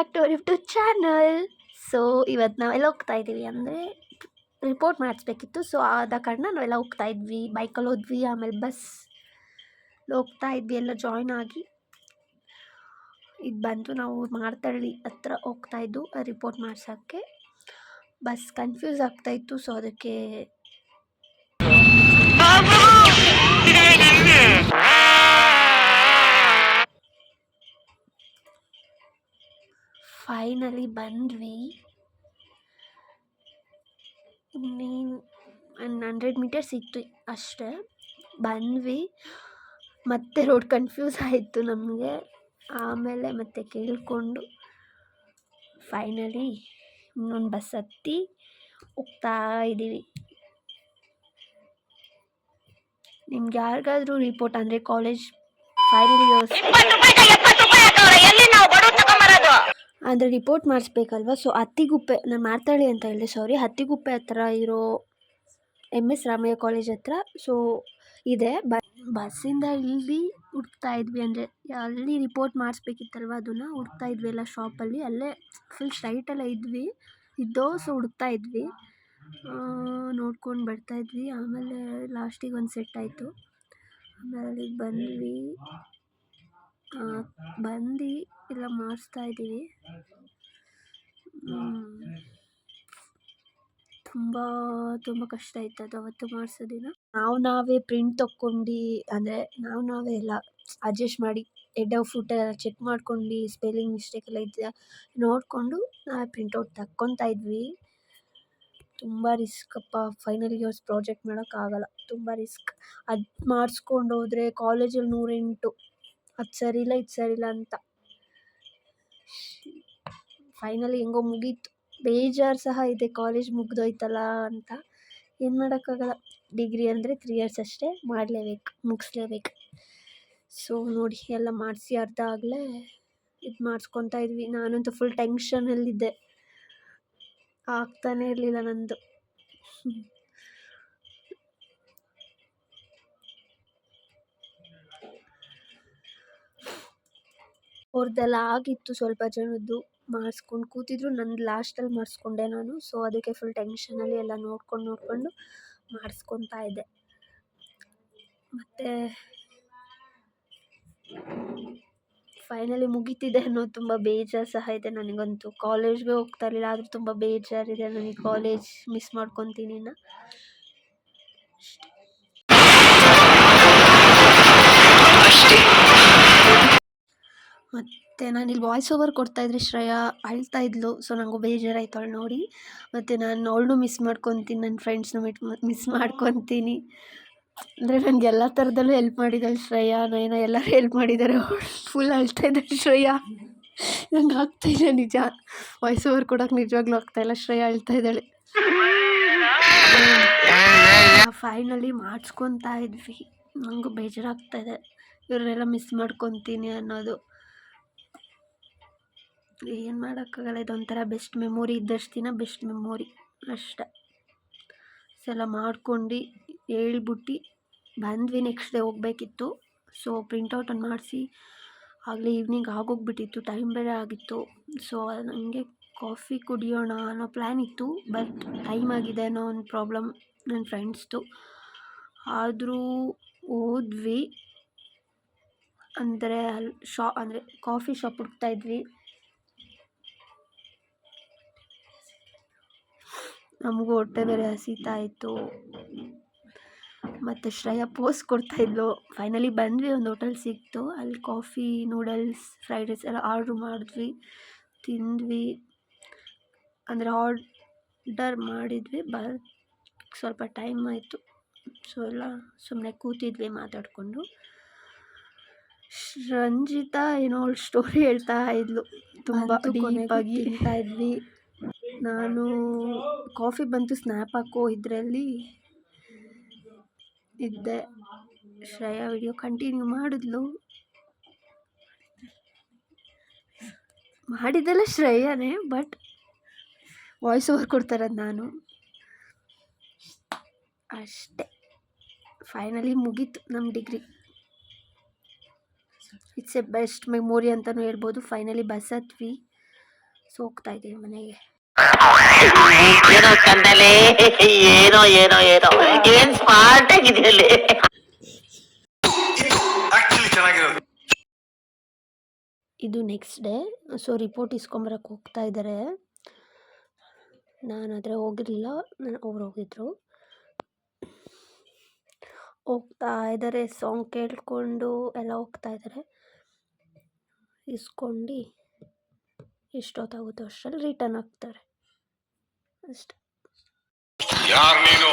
Back to our YouTube channel. So ಇವತ್ತು ನಾವೆಲ್ಲ ಹೋಗ್ತಾ ಇದ್ದೀವಿ ಅಂದರೆ ರಿಪೋರ್ಟ್ ಮಾಡಿಸ್ಬೇಕಿತ್ತು. ಸೊ ಆದ ಕಾರಣ ನಾವೆಲ್ಲ ಹೋಗ್ತಾ ಇದ್ವಿ, ಬೈಕಲ್ಲಿ ಹೋದ್ವಿ. ಆಮೇಲೆ ಬಸ್ ಹೋಗ್ತಾ ಇದ್ವಿ, ಎಲ್ಲ ಜಾಯ್ನ್ ಆಗಿ ಇದು ಬಂತು. ನಾವು ಮಾರ್ತಳ್ಳಿ ಹತ್ರ ಹೋಗ್ತಾ ಇದ್ದು ರಿಪೋರ್ಟ್ ಮಾಡ್ಸೋಕ್ಕೆ. ಬಸ್ ಕನ್ಫ್ಯೂಸ್ ಆಗ್ತಾಯಿತ್ತು. ಸೊ ಅದಕ್ಕೆ ಫೈನಲಿ ಬಂದ್ವಿ. ಇನ್ನೇನು 100 ಮೀಟರ್ಸ್ ಇತ್ತು ಅಷ್ಟೇ, ಬಂದ್ವಿ. ಮತ್ತೆ ರೋಡ್ ಕನ್ಫ್ಯೂಸ್ ಆಯಿತು ನಮಗೆ. ಆಮೇಲೆ ಮತ್ತೆ ಕೇಳಿಕೊಂಡು ಫೈನಲಿ ಇನ್ನೊಂದು ಬಸ್ ಹತ್ತಿ ಹೋಗ್ತಾ ಇದ್ದೀವಿ. ನಿಮ್ಗೆ ಯಾರಿಗಾದ್ರೂ ರಿಪೋರ್ಟ್ ಅಂದರೆ ಕಾಲೇಜ್ ಫೈನಲ್ ಇಯರ್ಸ್ ಅಂದರೆ ರಿಪೋರ್ಟ್ ಮಾಡಿಸ್ಬೇಕಲ್ವ. ಸೊ ಹತ್ತಿಗುಪ್ಪೆ, ನಾನು ಮಾರ್ತಾಳಿ ಅಂತ ಹೇಳಿದೆ, ಸಾರಿ, ಹತ್ತಿಗುಪ್ಪೆ ಹತ್ರ ಇರೋ MS ರಾಮಯ್ಯ ಕಾಲೇಜ್ ಹತ್ರ ಸೊ ಇದೆ. ಬಸ್ಸಿಂದ ಇಲ್ಲಿ ಹುಡುಕ್ತಾ ಇದ್ವಿ, ಅಂದರೆ ಅಲ್ಲಿ ರಿಪೋರ್ಟ್ ಮಾಡಿಸ್ಬೇಕಿತ್ತಲ್ವ, ಅದನ್ನು ಹುಡುಕ್ತಾ ಇದ್ವಿ ಎಲ್ಲ ಶಾಪಲ್ಲಿ. ಅಲ್ಲೇ ಫುಲ್ ಸ್ಟ್ರೈಟೆಲ್ಲ ಇದ್ದೋ. ಸೊ ಹುಡುಕ್ತಾ ಇದ್ವಿ, ನೋಡ್ಕೊಂಡು ಬರ್ತಾಯಿದ್ವಿ. ಆಮೇಲೆ ಲಾಸ್ಟಿಗೆ ಒಂದು ಸೆಟ್ ಆಯಿತು. ಆಮೇಲೆ ಅಲ್ಲಿಗೆ ಬಂದು ಎಲ್ಲ ಮಾಡಿಸ್ತಾ ಇದ್ದೀವಿ. ತುಂಬ ಕಷ್ಟ ಆಯ್ತು ಅದು ಅವತ್ತು ಮಾಡಿಸೋದಿನ. ನಾವೇ ಪ್ರಿಂಟ್ ತೊಗೊಂಡು, ಅಂದರೆ ನಾವೇ ಎಲ್ಲ ಅಡ್ಜಸ್ಟ್ ಮಾಡಿ ಹೆಡ್ ಆಫ್ ಫುಟ್ ಎಲ್ಲ ಚೆಕ್ ಮಾಡ್ಕೊಂಡು, ಸ್ಪೆಲ್ಲಿಂಗ್ ಮಿಸ್ಟೇಕ್ ಎಲ್ಲ ಇದೆಯಾ ನೋಡಿಕೊಂಡು ನಾವೇ ಪ್ರಿಂಟೌಟ್ ತಕ್ಕೊತಾ ಇದ್ವಿ. ತುಂಬ ರಿಸ್ಕ್ ಅಪ್ಪ, ಫೈನಲ್ ಇಯರ್ಸ್ ಪ್ರಾಜೆಕ್ಟ್ ಮಾಡೋಕ್ಕಾಗಲ್ಲ, ತುಂಬ ರಿಸ್ಕ್. ಅದು ಮಾಡಿಸ್ಕೊಂಡು ಹೋದರೆ ಕಾಲೇಜಲ್ಲಿ 108 ಅದು ಸರಿಯಿಲ್ಲ ಇದು ಸರಿಯಿಲ್ಲ ಅಂತ. ಫೈನಲಿ ಹೆಂಗೋ ಮುಗೀತು. ಬೇಜಾರು ಸಹ ಇದೆ, ಕಾಲೇಜ್ ಮುಗ್ದೋಯ್ತಲ್ಲ ಅಂತ. ಏನು ಮಾಡೋಕ್ಕಾಗಲ್ಲ, ಡಿಗ್ರಿ ಅಂದರೆ 3 ಇಯರ್ಸ್ ಅಷ್ಟೇ, ಮುಗಿಸ್ಲೇಬೇಕು. ಸೊ ನೋಡಿ, ಎಲ್ಲ ಮಾಡಿಸಿ ಅರ್ಧ ಆಗಲೇ ಇದು ಮಾಡಿಸ್ಕೊತಾ ಇದ್ವಿ. ನಾನಂತೂ ಫುಲ್ ಟೆನ್ಷನಲ್ಲಿದ್ದೆ, ಆಗ್ತಾನೇ ಇರಲಿಲ್ಲ ನಂದು. ಅವ್ರದ್ದೆಲ್ಲ ಆಗಿತ್ತು, ಸ್ವಲ್ಪ ಜನದ್ದು ಮಾಡಿಸ್ಕೊಂಡು ಕೂತಿದ್ರು. ನಂದು ಲಾಸ್ಟಲ್ಲಿ ಮಾಡಿಸ್ಕೊಂಡೆ ನಾನು. ಸೊ ಅದಕ್ಕೆ ಫುಲ್ ಟೆನ್ಷನಲ್ಲಿ ಎಲ್ಲ ನೋಡ್ಕೊಂಡು ಮಾಡಿಸ್ಕೊತಾ ಇದ್ದೆ. ಮತ್ತು ಫೈನಲಿ ಮುಗೀತಿದೆ ಅನ್ನೋದು ತುಂಬ ಬೇಜಾರು ಸಹ ಇದೆ ನನಗಂತೂ. ಕಾಲೇಜ್ಗೆ ಹೋಗ್ತಾ ಇರಲಿಲ್ಲ, ಆದರೂ ತುಂಬ ಬೇಜಾರಿದೆ ನನಗೆ. ಕಾಲೇಜ್ ಮಿಸ್ ಮಾಡ್ಕೊತೀನಿ ಇನ್ನು. ಮತ್ತು ನಾನಿಲ್ಲಿ ವಾಯ್ಸ್ ಓವರ್ ಕೊಡ್ತಾಯಿದ್ರೆ ಶ್ರೇಯಾ ಅಳ್ತಾ ಇದ್ಲು. ಸೊ ನನಗೂ ಬೇಜಾರಾಯ್ತು ಅವಳು ನೋಡಿ. ಮತ್ತು ನಾನು ಅವಳನ್ನೂ ಮಿಸ್ ಮಾಡ್ಕೊತೀನಿ, ನನ್ನ ಫ್ರೆಂಡ್ಸ್ನ ಮಿಸ್ ಮಾಡ್ಕೊತೀನಿ. ಅಂದರೆ ನನಗೆ ಎಲ್ಲ ಥರದಲ್ಲೂ ಹೆಲ್ಪ್ ಮಾಡಿದ್ದಾಳೆ ಶ್ರೇಯಾ, ನಯನ ಎಲ್ಲರೂ ಹೆಲ್ಪ್ ಮಾಡಿದ್ದಾರೆ. ಅವಳು ಫುಲ್ ಅಳ್ತಾ ಇದ್ದಾಳೆ ಶ್ರೇಯಾ. ನಂಗೆ ಆಗ್ತಾಯಿಲ್ಲ ನಿಜ, ವಾಯ್ಸ್ ಓವರ್ ಕೊಡೋಕೆ ನಿಜವಾಗ್ಲೂ ಆಗ್ತಾಯಿಲ್ಲ. ಶ್ರೇಯಾ ಅಳ್ತಾ ಇದ್ದಾಳೆ. ಫೈನಲಿ ಮಾಡಿಸ್ಕೊತಾ ಇದ್ವಿ. ನನಗೂ ಬೇಜಾರಾಗ್ತಾಯಿದೆ, ಇವರೆಲ್ಲ ಮಿಸ್ ಮಾಡ್ಕೊತೀನಿ ಅನ್ನೋದು. ಏನು ಮಾಡೋಕ್ಕಾಗಲ್ಲ, ಇದೊಂಥರ ಬೆಸ್ಟ್ ಮೆಮೊರಿ. ಇದ್ದಷ್ಟು ದಿನ ಬೆಸ್ಟ್ ಮೆಮೊರಿ ಅಷ್ಟೆ. ಎಲ್ಲ ಮಾಡ್ಕೊಂಡು ಹೇಳ್ಬಿಟ್ಟು ಬಂದ್ವಿ. ನೆಕ್ಸ್ಟ್ ಡೇ ಹೋಗಬೇಕಿತ್ತು. ಸೊ ಪ್ರಿಂಟೌಟನ್ನು ಮಾಡಿಸಿ ಆಗಲೇ ಈವ್ನಿಂಗ್ ಆಗೋಗ್ಬಿಟ್ಟಿತ್ತು, ಟೈಮ್ ಬೇರೆ ಆಗಿತ್ತು. ಸೊ ನನಗೆ ಕಾಫಿ ಕುಡಿಯೋಣ ಅನ್ನೋ ಪ್ಲ್ಯಾನ್ ಇತ್ತು, ಬಟ್ ಟೈಮ್ ಆಗಿದೆ ಅನ್ನೋ ಒಂದು ಪ್ರಾಬ್ಲಮ್ ನನ್ನ ಫ್ರೆಂಡ್ಸ್ದು. ಆದರೂ ಹೋದ್ವಿ. ಅಂದರೆ ಅಲ್ಲಿ ಕಾಫಿ ಶಾಪ್ ಹುಡುಕ್ತಾ ಇದ್ವಿ. ನಮಗೂ ಹೊಟ್ಟೆ ಬೇರೆ ಹಸಿತಾ ಇತ್ತು. ಮತ್ತು ಶ್ರೇಯಾ ಪೋಸ್ ಕೊಡ್ತಾಯಿದ್ಲು. ಫೈನಲಿ ಬಂದ್ವಿ, ಒಂದು ಹೋಟೆಲ್ ಸಿಕ್ತು. ಅಲ್ಲಿ ಕಾಫಿ, ನೂಡಲ್ಸ್, ಫ್ರೈಡ್ ರೈಸ್ ಎಲ್ಲ ಆರ್ಡ್ರ್ ಮಾಡಿದ್ವಿ, ತಿಂದ್ವಿ. ಅಂದರೆ ಆರ್ಡರ್ ಮಾಡಿದ್ವಿ, ಸ್ವಲ್ಪ ಟೈಮ್ ಆಯಿತು. ಸೊ ಎಲ್ಲ ಸುಮ್ಮನೆ ಕೂತಿದ್ವಿ ಮಾತಾಡಿಕೊಂಡು. ರಂಜಿತಾ ಏನೋ ಅವಳು ಸ್ಟೋರಿ ಹೇಳ್ತಾ ಇದ್ಲು, ತುಂಬ ಡೀಪಾಗಿ ತಿಂತಾ ಇದ್ವಿ. ನಾನು ಕಾಫಿ ಬಂತು ಸ್ನ್ಯಾಪ್ ಹಾಕೋ ಇದರಲ್ಲಿ ಇದ್ದೆ. ಶ್ರೇಯಾ ವಿಡಿಯೋ ಕಂಟಿನ್ಯೂ ಮಾಡಿದ್ದೆಲ್ಲ ಶ್ರೇಯಾನೇ, ಬಟ್ ವಾಯ್ಸ್ ಓವರ್ ಕೊಡ್ತಾರದು ನಾನು ಅಷ್ಟೇ. ಫೈನಲಿ ಮುಗೀತು ನಮ್ಮ degree. It's a best memory ಅಂತಲೂ ಹೇಳ್ಬೋದು. ಫೈನಲಿ ಬಸ್ ಹತ್ವಿ, ಸೊ ಹೋಗ್ತಾ ಇದ್ದೀವಿ ಮನೆಗೆ. ಏನೋ ಕಂದಲೆ, ಏನೋ ಏನೋ ಏನೋ ಏನ್ ಸ್ಮಾರ್ಟ್ ಆಗಿದೆ ಅಲ್ಲಿ. ಇದು ನೆಕ್ಸ್ಟ್ ಡೇ. ಸೊ ರಿಪೋರ್ಟ್ ಇಸ್ಕೊಂಬರಕ್ಕೆ ಹೋಗ್ತಾ ಇದ್ದಾರೆ. ನಾನಾದರೆ ಹೋಗಿರಲಿಲ್ಲ, ಅವ್ರು ಹೋಗಿದ್ರು. ಹೋಗ್ತಾ ಇದ್ದಾರೆ, ಸಾಂಗ್ ಕೇಳ್ಕೊಂಡು ಎಲ್ಲ ಹೋಗ್ತಾ ಇದ್ದಾರೆ. ಇಸ್ಕೊಂಡು ಎಷ್ಟೊತ್ತಾಗುತ್ತೋ ಅಷ್ಟರಲ್ಲಿ ರಿಟರ್ನ್ ಆಗ್ತಾರೆ ಅಷ್ಟೆ. ಯಾರು ನೀನು?